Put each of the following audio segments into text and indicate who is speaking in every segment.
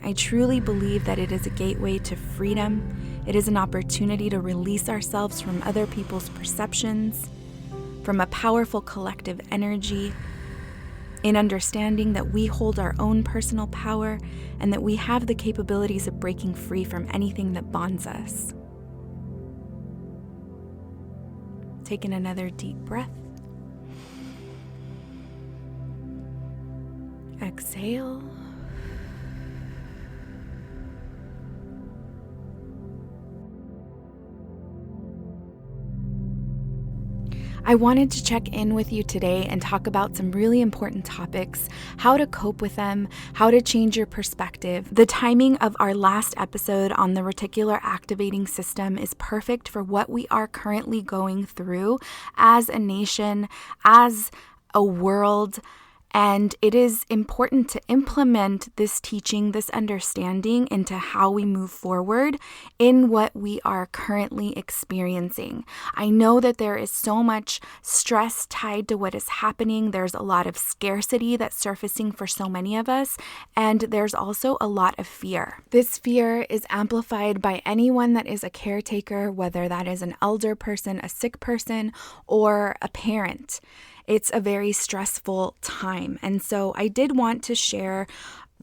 Speaker 1: I truly believe that it is a gateway to freedom. It is an opportunity to release ourselves from other people's perceptions, from a powerful collective energy, in understanding that we hold our own personal power and that we have the capabilities of breaking free from anything that bonds us. Taking another deep breath. Exhale. I wanted to check in with you today and talk about some really important topics, how to cope with them, how to change your perspective. The timing of our last episode on the reticular activating system is perfect for what we are currently going through as a nation, as a world. And it is important to implement this teaching, this understanding into how we move forward in what we are currently experiencing. I know that there is so much stress tied to what is happening. There's a lot of scarcity that's surfacing for so many of us, and there's also a lot of fear. This fear is amplified by anyone that is a caretaker, whether that is an elder person, a sick person, or a parent. It's a very stressful time. And so I did want to share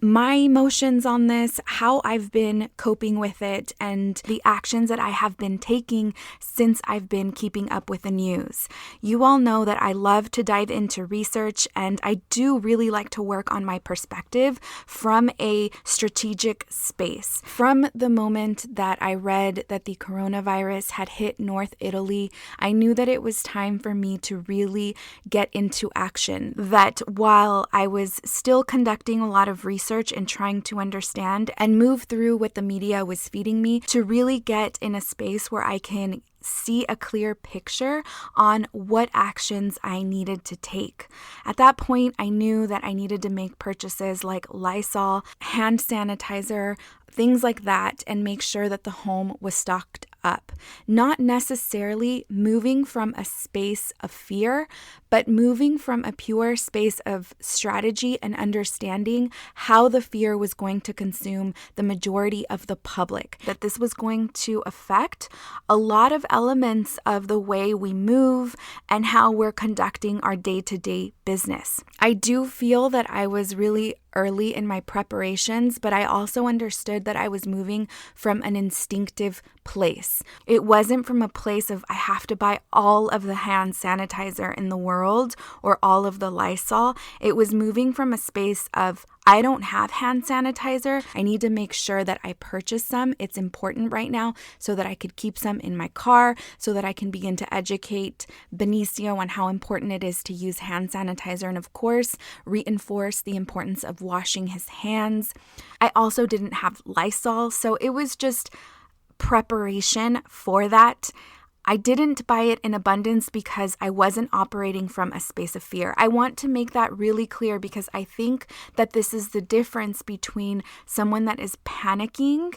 Speaker 1: my emotions on this, how I've been coping with it, and the actions that I have been taking since I've been keeping up with the news. You all know that I love to dive into research, and I do really like to work on my perspective from a strategic space. From the moment that I read that the coronavirus had hit North Italy, I knew that it was time for me to really get into action. That while I was still conducting a lot of research and trying to understand and move through what the media was feeding me, to really get in a space where I can see a clear picture on what actions I needed to take. At that point, I knew that I needed to make purchases like Lysol, hand sanitizer, things like that, and make sure that the home was stocked up. Not necessarily moving from a space of fear, but moving from a pure space of strategy and understanding how the fear was going to consume the majority of the public, that this was going to affect a lot of elements of the way we move and how we're conducting our day-to-day business. I do feel that I was really early in my preparations, but I also understood that I was moving from an instinctive place. It wasn't from a place of I have to buy all of the hand sanitizer in the world or all of the Lysol. It was moving from a space of I don't have hand sanitizer. I need to make sure that I purchase some. It's important right now so that I could keep some in my car, so that I can begin to educate Benicio on how important it is to use hand sanitizer, and of course, reinforce the importance of washing his hands. I also didn't have Lysol, so it was just preparation for that. I didn't buy it in abundance because I wasn't operating from a space of fear. I want to make that really clear because I think that this is the difference between someone that is panicking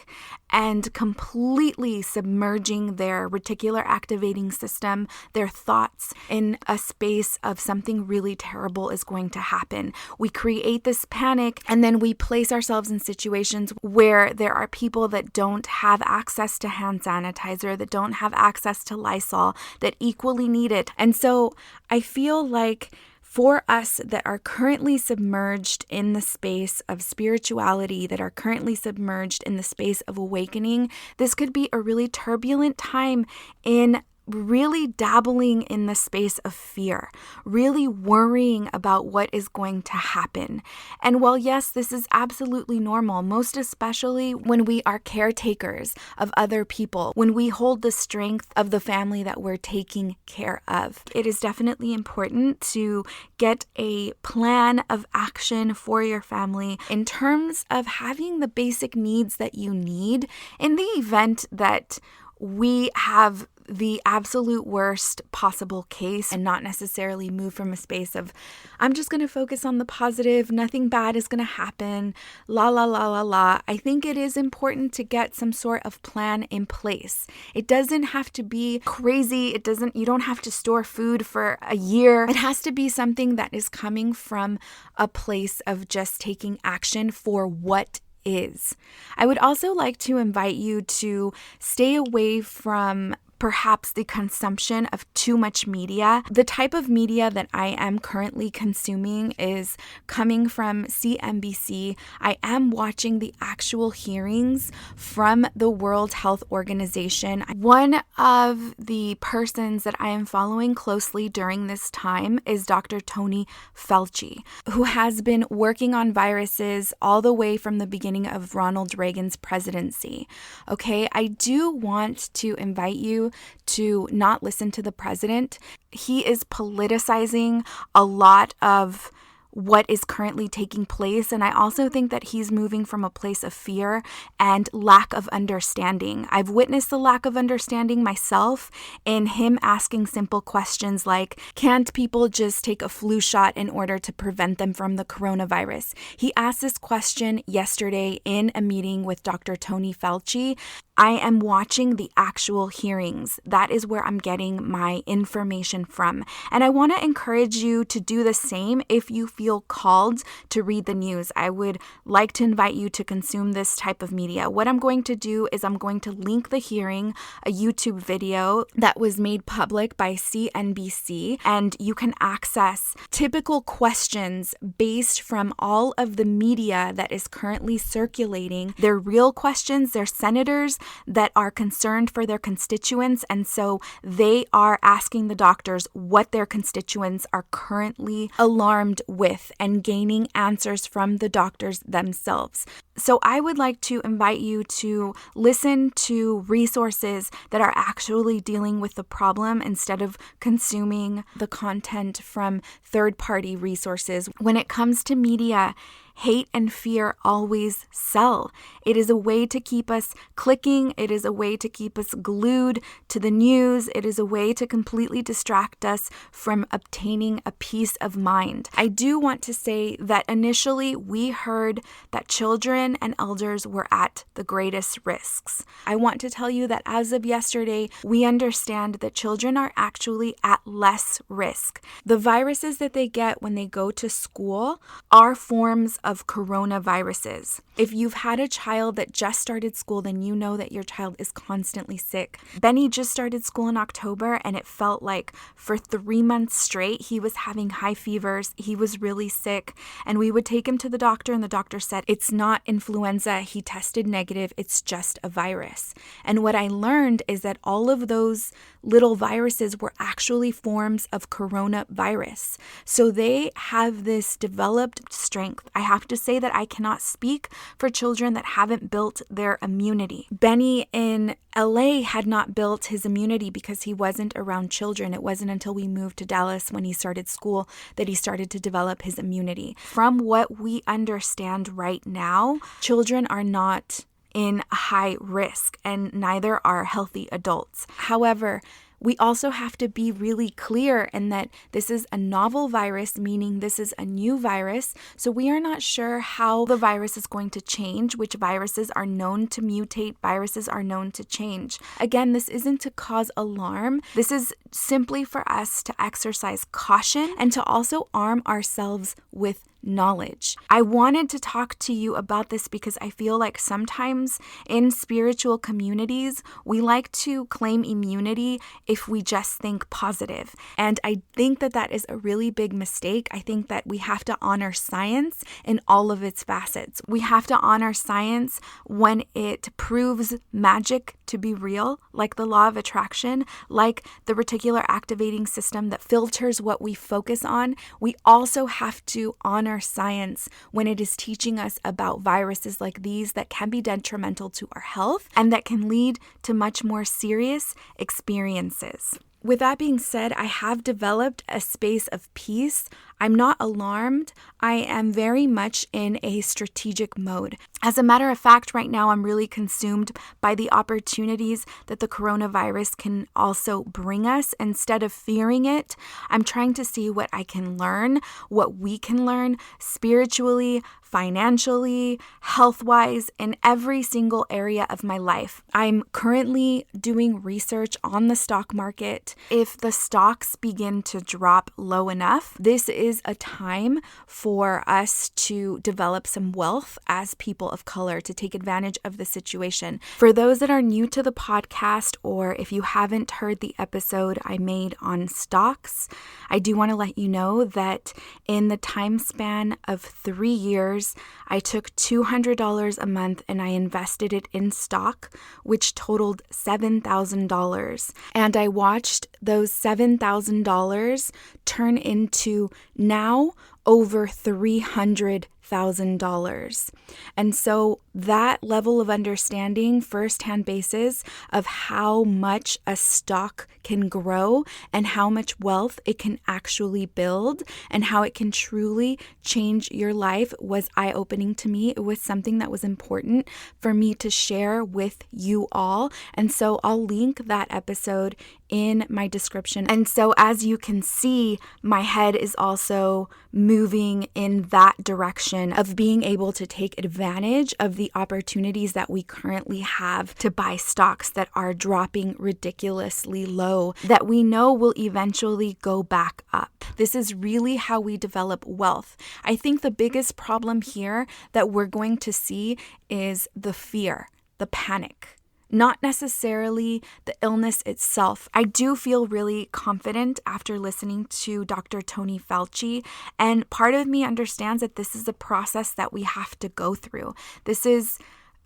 Speaker 1: and completely submerging their reticular activating system, their thoughts, in a space of something really terrible is going to happen. We create this panic and then we place ourselves in situations where there are people that don't have access to hand sanitizer, that don't have access to Lysol, that equally need it. And so I feel like for us that are currently submerged in the space of spirituality, that are currently submerged in the space of awakening, this could be a really turbulent time in really dabbling in the space of fear, really worrying about what is going to happen. And while yes, this is absolutely normal, most especially when we are caretakers of other people, when we hold the strength of the family that we're taking care of, it is definitely important to get a plan of action for your family in terms of having the basic needs that you need in the event that we have the absolute worst possible case and not necessarily move from a space of, I'm just going to focus on the positive, nothing bad is going to happen, la la la la la. I think it is important to get some sort of plan in place. It doesn't have to be crazy. You don't have to store food for a year. It has to be something that is coming from a place of just taking action for what is. I would also like to invite you to stay away from perhaps the consumption of too much media. The type of media that I am currently consuming is coming from CNBC. I am watching the actual hearings from the World Health Organization. One of the persons that I am following closely during this time is Dr. Tony Fauci, who has been working on viruses all the way from the beginning of Ronald Reagan's presidency. Okay, I do want to invite you to not listen to the president. He is politicizing a lot of what is currently taking place. And I also think that he's moving from a place of fear and lack of understanding. I've witnessed the lack of understanding myself in him asking simple questions like, can't people just take a flu shot in order to prevent them from the coronavirus? He asked this question yesterday in a meeting with Dr. Tony Fauci. I am watching the actual hearings. That is where I'm getting my information from. And I want to encourage you to do the same if you feel called to read the news. I would like to invite you to consume this type of media. What I'm going to do is I'm going to link the hearing, a YouTube video that was made public by CNBC, and you can access typical questions based from all of the media that is currently circulating. They're real questions. They're senators that are concerned for their constituents, and so they are asking the doctors what their constituents are currently alarmed with and gaining answers from the doctors themselves. So I would like to invite you to listen to resources that are actually dealing with the problem instead of consuming the content from third-party resources. When it comes to media, hate and fear always sell. It is a way to keep us clicking. It is a way to keep us glued to the news. It is a way to completely distract us from obtaining a peace of mind. I do want to say that initially we heard that children and elders were at the greatest risks. I want to tell you that as of yesterday, we understand that children are actually at less risk. The viruses that they get when they go to school are forms of coronaviruses. If you've had a child that just started school, then you know that your child is constantly sick. Benny just started school in October, and it felt like for 3 months straight, he was having high fevers. He was really sick, and we would take him to the doctor, and the doctor said, it's not influenza. He tested negative. It's just a virus. And what I learned is that all of those little viruses were actually forms of coronavirus. So they have this developed strength. I have to say that I cannot speak for children that haven't built their immunity. Benny in LA had not built his immunity because he wasn't around children. It wasn't until we moved to Dallas when he started school that he started to develop his immunity. From what we understand right now, children are not in high risk, and neither are healthy adults. However, we also have to be really clear in that this is a novel virus, meaning this is a new virus. So we are not sure how the virus is going to change, which viruses are known to mutate, viruses are known to change. Again, this isn't to cause alarm. This is simply for us to exercise caution and to also arm ourselves with knowledge. I wanted to talk to you about this because I feel like sometimes in spiritual communities, we like to claim immunity if we just think positive. And I think that that is a really big mistake. I think that we have to honor science in all of its facets. We have to honor science when it proves magic to be real, like the law of attraction, like the reticular activating system that filters what we focus on. We also have to honor science when it is teaching us about viruses like these that can be detrimental to our health and that can lead to much more serious experiences. With that being said, I have developed a space of peace. I'm not alarmed. I am very much in a strategic mode. As a matter of fact, right now I'm really consumed by the opportunities that the coronavirus can also bring us. Instead of fearing it, I'm trying to see what I can learn, what we can learn spiritually, financially, health-wise, in every single area of my life. I'm currently doing research on the stock market. If the stocks begin to drop low enough, this is a time for us to develop some wealth as people of color to take advantage of the situation. For those that are new to the podcast, or if you haven't heard the episode I made on stocks, I do want to let you know that in the time span of 3 years, I took $200 a month and I invested it in stock, which totaled $7,000. And I watched those $7,000 turn into now over $300,000. And so that level of understanding, firsthand basis of how much a stock can grow and how much wealth it can actually build and how it can truly change your life was eye-opening to me. It was something that was important for me to share with you all. And so I'll link that episode in my description. And so as you can see, my head is also moving in that direction of being able to take advantage of the opportunities that we currently have to buy stocks that are dropping ridiculously low, that we know will eventually go back up. This is really how we develop wealth. I think the biggest problem here that we're going to see is the fear, the panic. Not necessarily the illness itself. I do feel really confident after listening to Dr. Tony Fauci, and part of me understands that this is a process that we have to go through. This is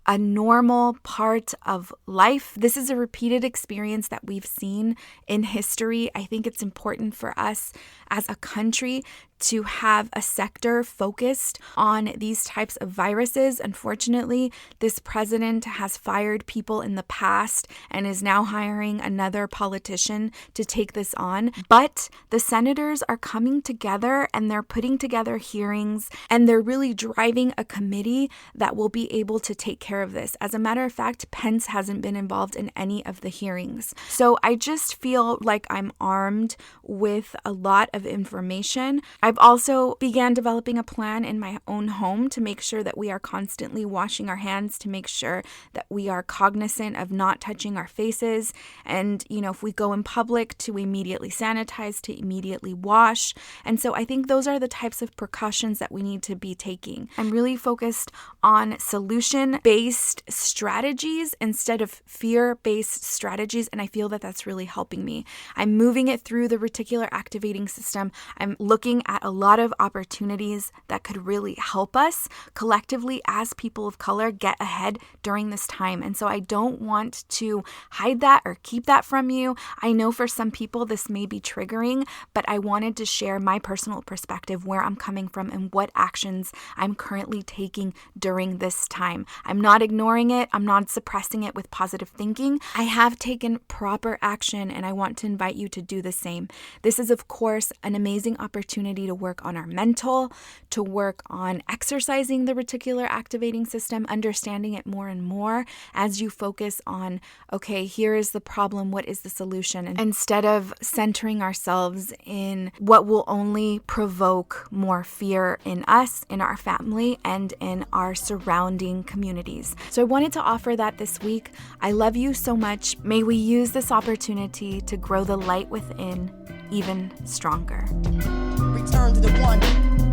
Speaker 1: a normal part of life. This is a repeated experience that we've seen in history. I think it's important for us as a country to have a sector focused on these types of viruses. Unfortunately, this president has fired people in the past and is now hiring another politician to take this on. But the senators are coming together and they're putting together hearings and they're really driving a committee that will be able to take care of this. As a matter of fact, Pence hasn't been involved in any of the hearings. So I just feel like I'm armed with a lot of information. I've also began developing a plan in my own home to make sure that we are constantly washing our hands, to make sure that we are cognizant of not touching our faces. And, if we go in public, to immediately sanitize, to immediately wash. And so I think those are the types of precautions that we need to be taking. I'm really focused on solution-based strategies instead of fear-based strategies. And I feel that that's really helping me. I'm moving it through the reticular activating system. I'm looking at a lot of opportunities that could really help us collectively as people of color get ahead during this time. And so I don't want to hide that or keep that from you. I know for some people this may be triggering, but I wanted to share my personal perspective, where I'm coming from and what actions I'm currently taking during this time. I'm not ignoring it. I'm not suppressing it with positive thinking. I have taken proper action and I want to invite you to do the same. This is, of course, an amazing opportunity to work on our mental, to work on exercising the reticular activating system, understanding it more and more as you focus on, okay, here is the problem, what is the solution? And instead of centering ourselves in what will only provoke more fear in us, in our family, and in our surrounding communities. So I wanted to offer that this week. I love you so much. May we use this opportunity to grow the light within even stronger.
Speaker 2: Return to the one.